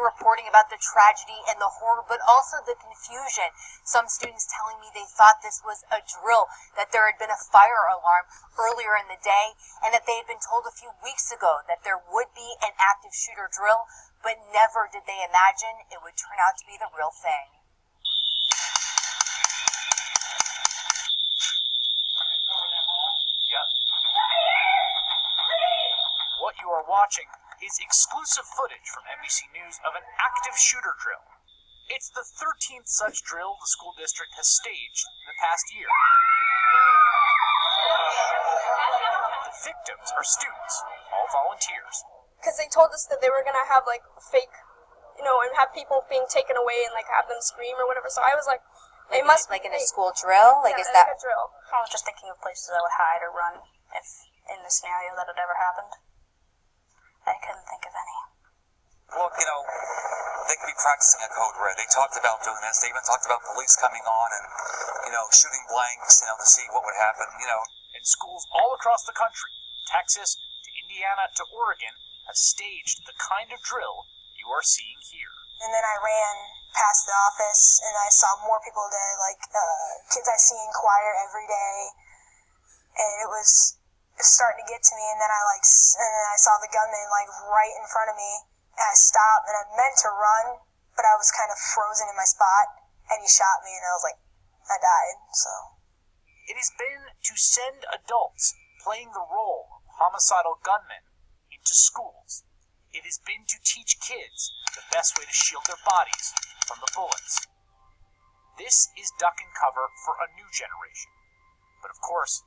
reporting about the tragedy and the horror, but also the confusion. Some students telling me they thought this was a drill, that there had been a fire alarm earlier in the day, and that they had been told a few weeks ago that there would be an active shooter drill, but never did they imagine it would turn out to be the real thing. What you are watching is exclusive footage from NBC News of an active shooter drill. It's the 13th such drill the school district has staged in the past year. The victims are students, all volunteers. Because they told us that they were going to have, like, fake, and have people being taken away and, like, have them scream or whatever. So I was like, they must be... Like in a school drill? Like, yeah, is that... Like a drill. I was just thinking of places I would hide or run if in the scenario that had ever happened. I couldn't think of any. Well, they could be practicing a code red. They talked about doing this. They even talked about police coming on and, shooting blanks, to see what would happen, And schools all across the country, Texas to Indiana to Oregon, have staged the kind of drill you are seeing here. And then I ran past the office, and I saw more people dead, like kids I see in choir every day, and it was starting to get to me. And then I saw the gunman right in front of me, and I stopped, and I meant to run, but I was kind of frozen in my spot, and he shot me, and I was like, I died. So it has been to send adults playing the role of homicidal gunmen into schools. It has been to teach kids the best way to shield their bodies from the bullets. This is duck and cover for a new generation. But of course,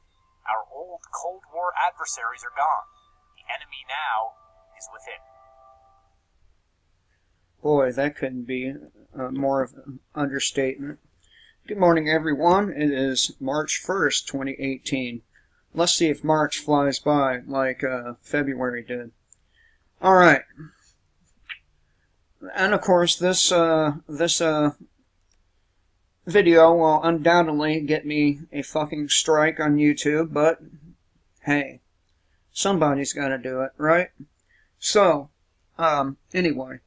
our old Cold War adversaries are gone. The enemy now is within. Boy, that couldn't be more of an understatement. Good morning, everyone. It is March 1st, 2018. Let's see if March flies by like February did. Alright. And of course, this video will undoubtedly get me a fucking strike on YouTube, but hey, somebody's got to do it, right? So, anyway.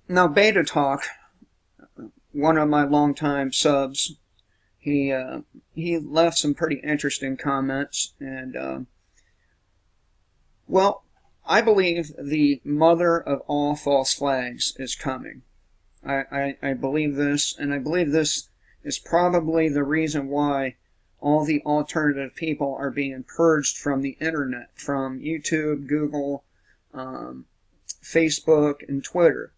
Now, Beta Talk, one of my longtime subs, he left some pretty interesting comments, and well, I believe the mother of all false flags is coming. I believe this, and I believe this is probably the reason why all the alternative people are being purged from the internet, from YouTube, Google, Facebook, and Twitter.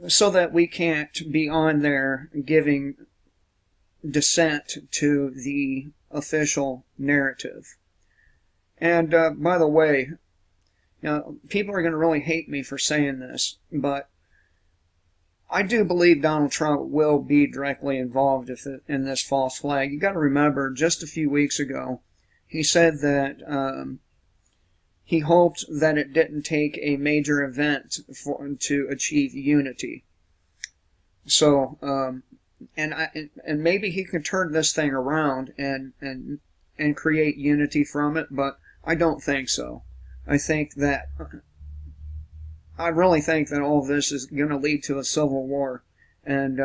So that we can't be on there giving dissent to the official narrative. And by the way, people are going to really hate me for saying this, but I do believe Donald Trump will be directly involved in this false flag. You got to remember, just a few weeks ago, he said that he hoped that it didn't take a major event to achieve unity. So, and maybe he can turn this thing around and create unity from it, but I don't think so. I really think that all of this is going to lead to a civil war, and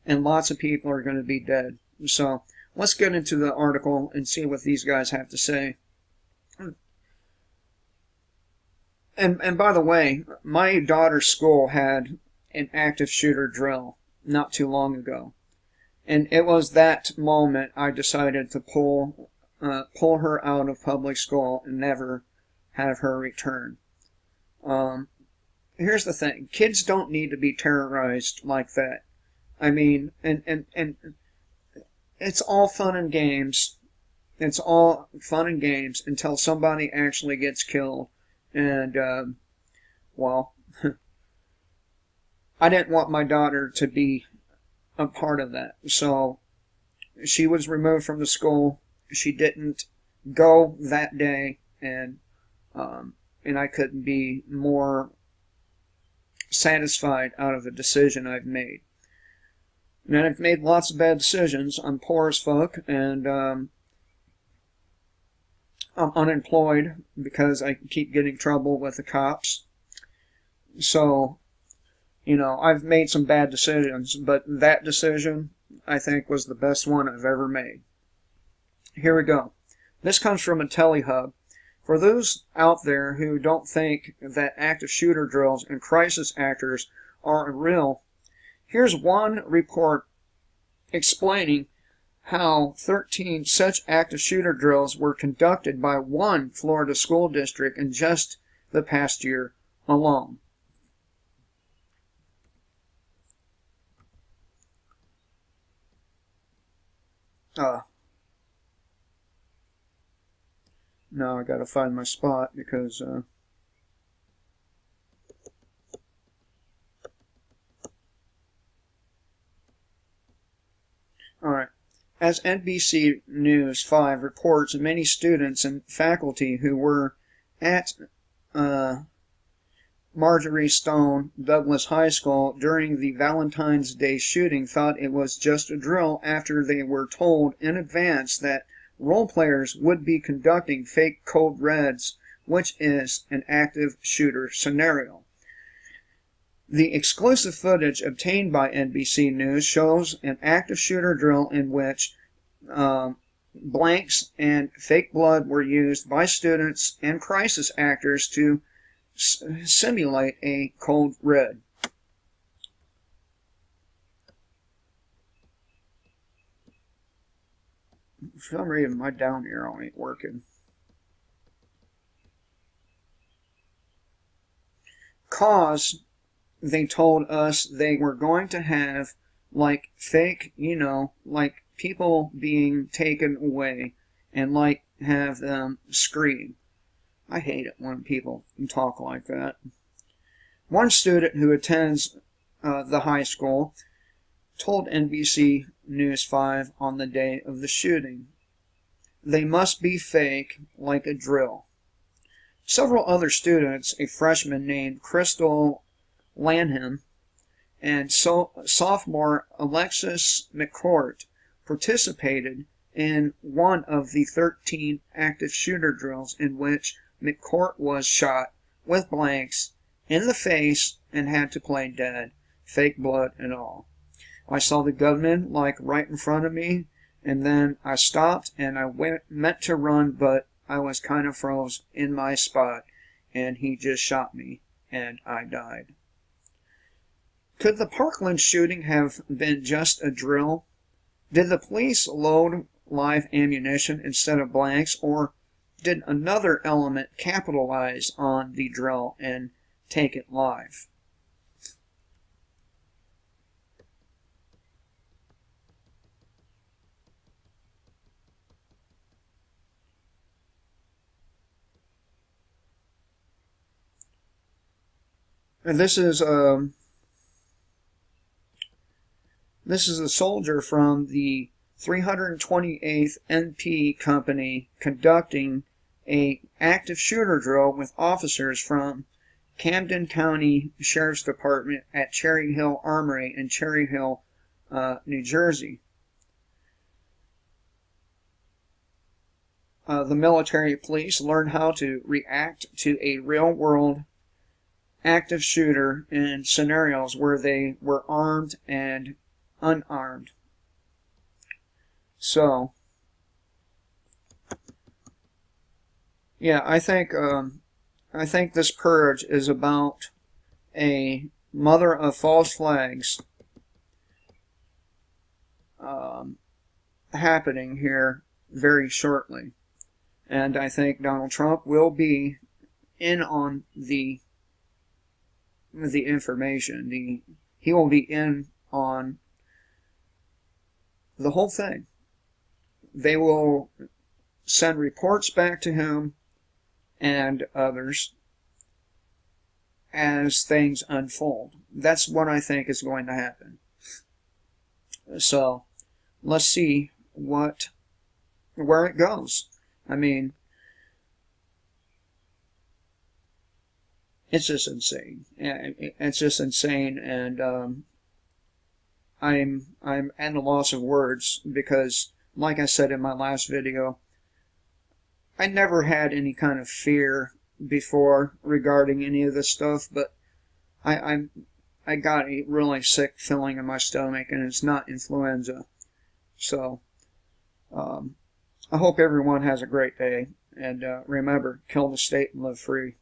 lots of people are going to be dead. So let's get into the article and see what these guys have to say. And by the way, my daughter's school had an active shooter drill not too long ago, and it was that moment I decided to pull her out of public school and never have her return. Here's the thing: kids don't need to be terrorized like that. I mean, and it's all fun and games. It's all fun and games until somebody actually gets killed. And, well, I didn't want my daughter to be a part of that. So, she was removed from the school. She didn't go that day, and I couldn't be more satisfied out of the decision I've made. And I've made lots of bad decisions. I'm poor as fuck, and, I'm unemployed because I keep getting trouble with the cops. So, you know, I've made some bad decisions, but that decision, I think, was the best one I've ever made. Here we go. This comes from a telehub. For those out there who don't think that active shooter drills and crisis actors are real, here's one report explaining how 13 such active shooter drills were conducted by one Florida school district in just the past year alone. Now I gotta find my spot because alright. As NBC News 5 reports, many students and faculty who were at Marjorie Stone Douglas High School during the Valentine's Day shooting thought it was just a drill after they were told in advance that role players would be conducting fake code reds, which is an active shooter scenario. The exclusive footage obtained by NBC News shows an active shooter drill in which blanks and fake blood were used by students and crisis actors to simulate a cold red. For some reason, my down arrow ain't working. Cause they told us they were going to have, like, fake, you know, like people being taken away and, like, have them scream. I hate it when people talk like that. One student who attends the high school told NBC News 5 on the day of the shooting, "They must be fake, like a drill." Several other students, a freshman named Crystal Lanham and sophomore Alexis McCourt, participated in one of the 13 active shooter drills in which McCourt was shot with blanks in the face and had to play dead, fake blood and all. I saw the gunman, like, right in front of me, and then I stopped and I meant to run, but I was kind of froze in my spot, and he just shot me, and I died. Could the Parkland shooting have been just a drill? Did the police load live ammunition instead of blanks, or did another element capitalize on the drill and take it live? And this is a soldier from the 328th NP Company conducting a active shooter drill with officers from Camden County Sheriff's Department at Cherry Hill Armory in Cherry Hill, New Jersey. The military police learned how to react to a real-world active shooter in scenarios where they were armed and unarmed. So, yeah, I think this purge is about a mother of false flags happening here very shortly, and I think Donald Trump will be in on the information. He will be in on the whole thing. They will send reports back to him and others as things unfold. That's what I think is going to happen. So, let's see where it goes. I mean, it's just insane. It's just insane, and I'm at a loss of words because, like I said in my last video, I never had any kind of fear before regarding any of this stuff, but I got a really sick feeling in my stomach, and it's not influenza. So, I hope everyone has a great day, and remember, kill the state and live free.